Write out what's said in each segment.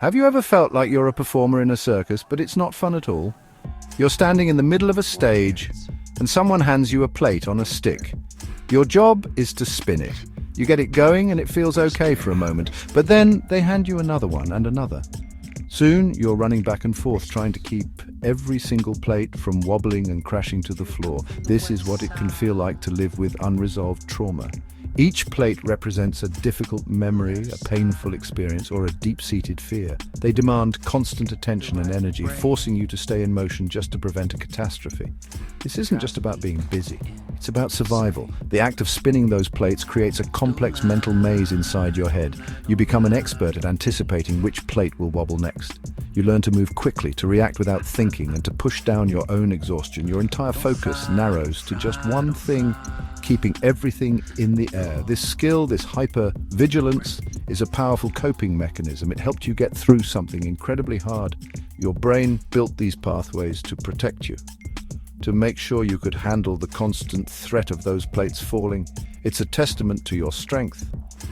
Have you ever felt like you're a performer in a circus, but it's not fun at all? You're standing in the middle of a stage, and someone hands you a plate on a stick. Your job is to spin it. You get it going and it feels okay for a moment, but then they hand you another one and another. Soon, you're running back and forth trying to keep every single plate from wobbling and crashing to the floor. This is what it can feel like to live with unresolved trauma. Each plate represents a difficult memory, a painful experience, or a deep-seated fear. They demand constant attention and energy, forcing you to stay in motion just to prevent a catastrophe. This isn't just about being busy. It's about survival. The act of spinning those plates creates a complex mental maze inside your head. You become an expert at anticipating which plate will wobble next. You learn to move quickly, to react without thinking, and to push down your own exhaustion. Your entire focus narrows to just one thing, keeping everything in the air. This skill, this hyper-vigilance, is a powerful coping mechanism. It helped you get through something incredibly hard. Your brain built these pathways to protect you, to make sure you could handle the constant threat of those plates falling. It's a testament to your strength,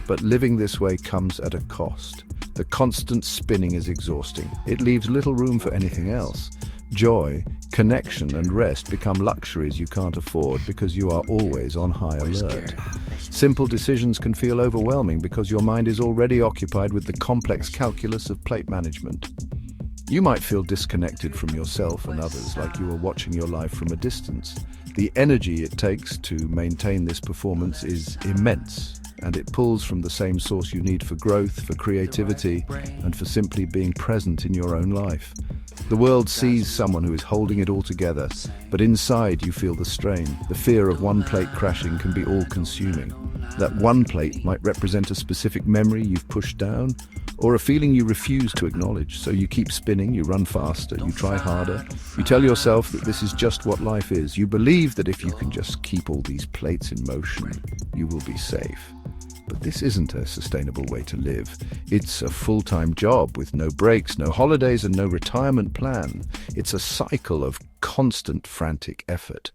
but living this way comes at a cost. The constant spinning is exhausting. It leaves little room for anything else. Joy, connection, and rest become luxuries you can't afford because you are always on high alert. Simple decisions can feel overwhelming because your mind is already occupied with the complex calculus of plate management. You might feel disconnected from yourself and others, like you are watching your life from a distance. The energy it takes to maintain this performance is immense, and it pulls from the same source you need for growth, for creativity, and for simply being present in your own life. The world sees someone who is holding it all together, but inside you feel the strain. The fear of one plate crashing can be all-consuming. That one plate might represent a specific memory you've pushed down, or a feeling you refuse to acknowledge. So you keep spinning, you run faster, you try harder. You tell yourself that this is just what life is. You believe that if you can just keep all these plates in motion, you will be safe. But this isn't a sustainable way to live. It's a full-time job with no breaks, no holidays, and no retirement plan. It's a cycle of constant frantic effort.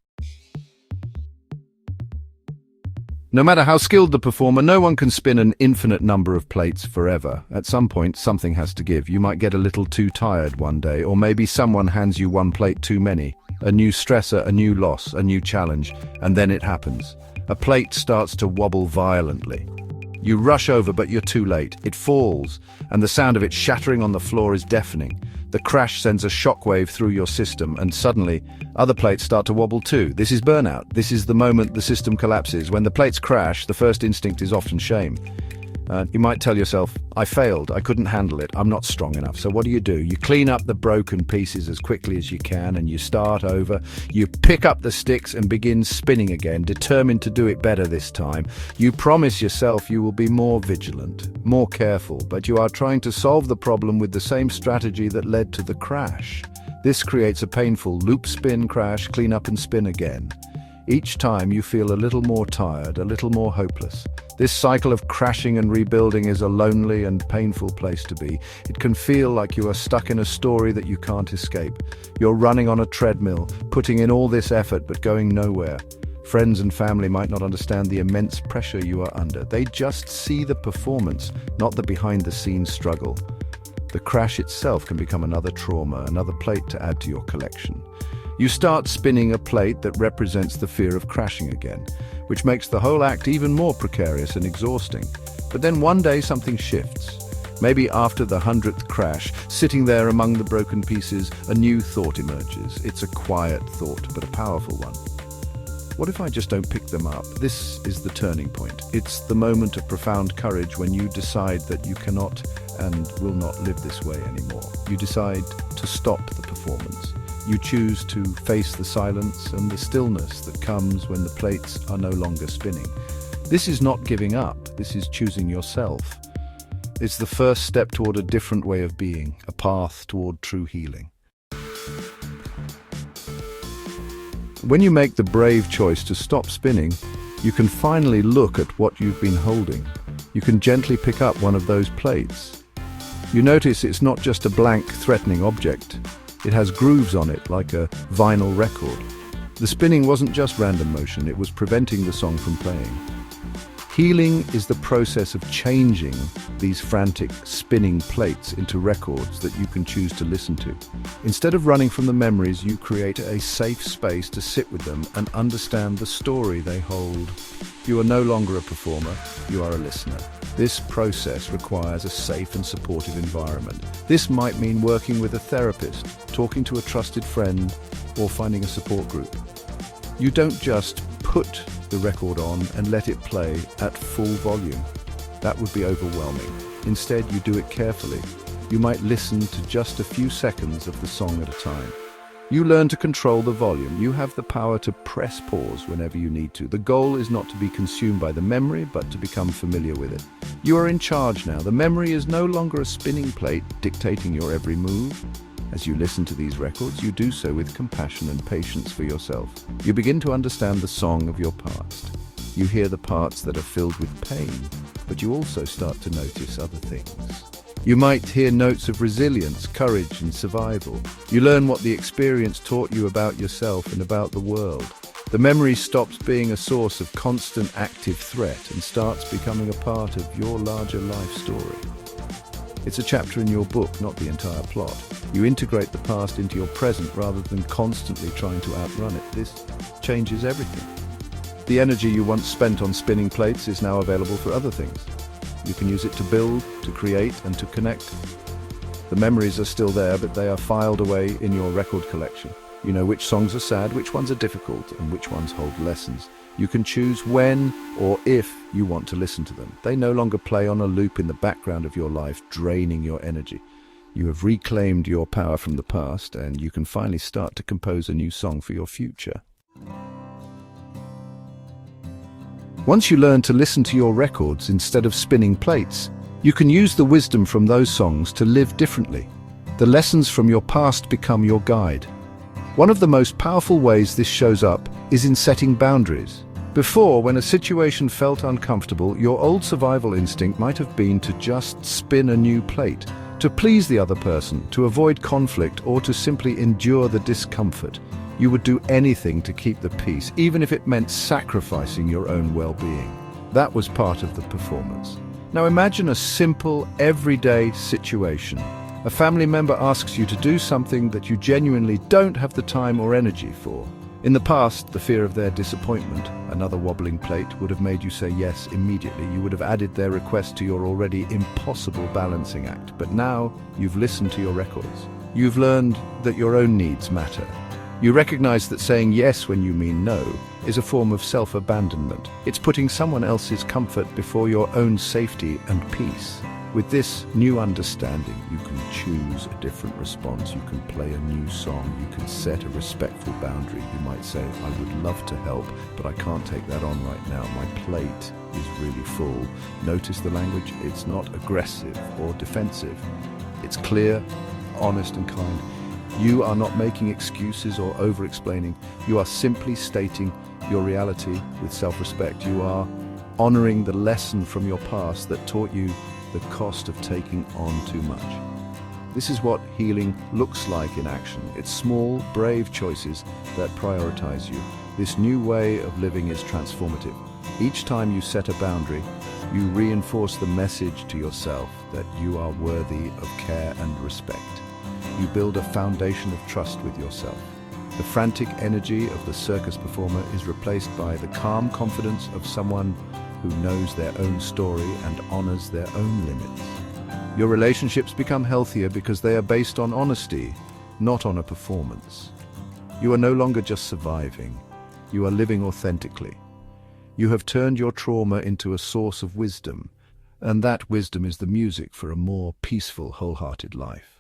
No matter how skilled the performer, no one can spin an infinite number of plates forever. At some point, something has to give. You might get a little too tired one day, or maybe someone hands you one plate too many. A new stressor, a new loss, a new challenge, and then it happens. A plate starts to wobble violently. You rush over, but you're too late. It falls, and the sound of it shattering on the floor is deafening. The crash sends a shockwave through your system, and suddenly, other plates start to wobble too. This is burnout. This is the moment the system collapses. When the plates crash, the first instinct is often shame. You might tell yourself, I failed, I couldn't handle it, I'm not strong enough. So what do? You clean up the broken pieces as quickly as you can and you start over. You pick up the sticks and begin spinning again, determined to do it better this time. You promise yourself you will be more vigilant, more careful, but you are trying to solve the problem with the same strategy that led to the crash. This creates a painful loop spin, crash, clean up and spin again. Each time you feel a little more tired, a little more hopeless. This cycle of crashing and rebuilding is a lonely and painful place to be. It can feel like you are stuck in a story that you can't escape. You're running on a treadmill, putting in all this effort but going nowhere. Friends and family might not understand the immense pressure you are under. They just see the performance, not the behind-the-scenes struggle. The crash itself can become another trauma, another plate to add to your collection. You start spinning a plate that represents the fear of crashing again, which makes the whole act even more precarious and exhausting. But then one day something shifts. Maybe after the 100th crash, sitting there among the broken pieces, a new thought emerges. It's a quiet thought, but a powerful one. What if I just don't pick them up? This is the turning point. It's the moment of profound courage when you decide that you cannot and will not live this way anymore. You decide to stop the performance. You choose to face the silence and the stillness that comes when the plates are no longer spinning. This is not giving up, this is choosing yourself. It's the first step toward a different way of being, a path toward true healing. When you make the brave choice to stop spinning, you can finally look at what you've been holding. You can gently pick up one of those plates. You notice it's not just a blank, threatening object. It has grooves on it like a vinyl record. The spinning wasn't just random motion, it was preventing the song from playing. Healing is the process of changing these frantic, spinning plates into records that you can choose to listen to. Instead of running from the memories, you create a safe space to sit with them and understand the story they hold. You are no longer a performer, you are a listener. This process requires a safe and supportive environment. This might mean working with a therapist, talking to a trusted friend, or finding a support group. You don't just put the record on and let it play at full volume. That would be overwhelming. Instead, you do it carefully. You might listen to just a few seconds of the song at a time. You learn to control the volume. You have the power to press pause whenever you need to. The goal is not to be consumed by the memory, but to become familiar with it. You are in charge now. The memory is no longer a spinning plate dictating your every move. As you listen to these records, you do so with compassion and patience for yourself. You begin to understand the song of your past. You hear the parts that are filled with pain, but you also start to notice other things. You might hear notes of resilience, courage, and survival. You learn what the experience taught you about yourself and about the world. The memory stops being a source of constant active threat and starts becoming a part of your larger life story. It's a chapter in your book, not the entire plot. You integrate the past into your present rather than constantly trying to outrun it. This changes everything. The energy you once spent on spinning plates is now available for other things. You can use it to build, to create, and to connect. The memories are still there, but they are filed away in your record collection. You know which songs are sad, which ones are difficult, and which ones hold lessons. You can choose when or if you want to listen to them. They no longer play on a loop in the background of your life, draining your energy. You have reclaimed your power from the past, and you can finally start to compose a new song for your future. Once you learn to listen to your records instead of spinning plates, you can use the wisdom from those songs to live differently. The lessons from your past become your guide. One of the most powerful ways this shows up is in setting boundaries. Before, when a situation felt uncomfortable, your old survival instinct might have been to just spin a new plate, to please the other person, to avoid conflict, or to simply endure the discomfort. You would do anything to keep the peace, even if it meant sacrificing your own well-being. That was part of the performance. Now imagine a simple, everyday situation. A family member asks you to do something that you genuinely don't have the time or energy for. In the past, the fear of their disappointment, another wobbling plate, would have made you say yes immediately. You would have added their request to your already impossible balancing act. But now, you've listened to your records. You've learned that your own needs matter. You recognize that saying yes when you mean no is a form of self-abandonment. It's putting someone else's comfort before your own safety and peace. With this new understanding, you can choose a different response. You can play a new song. You can set a respectful boundary. You might say, I would love to help, but I can't take that on right now. My plate is really full. Notice the language. It's not aggressive or defensive. It's clear, honest, and kind. You are not making excuses or over-explaining. You are simply stating your reality with self-respect. You are honoring the lesson from your past that taught you the cost of taking on too much. This is what healing looks like in action. It's small, brave choices that prioritize you. This new way of living is transformative. Each time you set a boundary, you reinforce the message to yourself that you are worthy of care and respect. You build a foundation of trust with yourself. The frantic energy of the circus performer is replaced by the calm confidence of someone who knows their own story and honors their own limits. Your relationships become healthier because they are based on honesty, not on a performance. You are no longer just surviving. You are living authentically. You have turned your trauma into a source of wisdom, and that wisdom is the music for a more peaceful, wholehearted life.